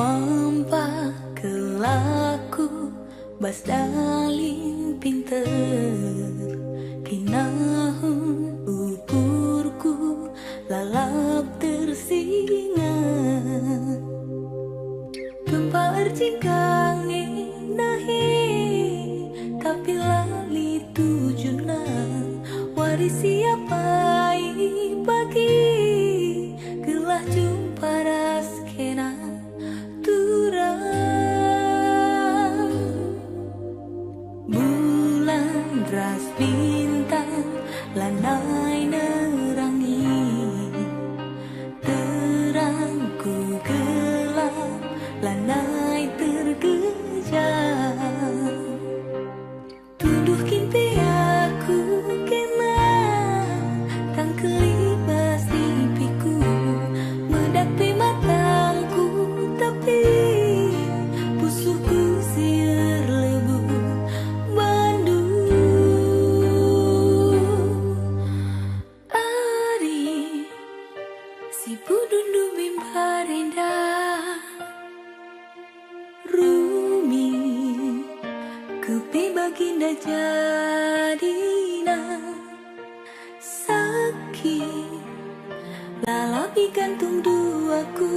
Pampa kelaku bas daling pinter kinahun ukurku lalap tersingat gempa erjingkang nahi tapi lali tujuna waris siapa pagi gelah jumpa raskena bulan ras bintang lanai nerangi terangku gelap lanai terkejam tuduh kimpe aku kena tang kelibas pipiku medapi matangku tapi pusuku siar lebu si budundu mimbarenda rumi kepi baginda jadina sakit lalapi gantung duaku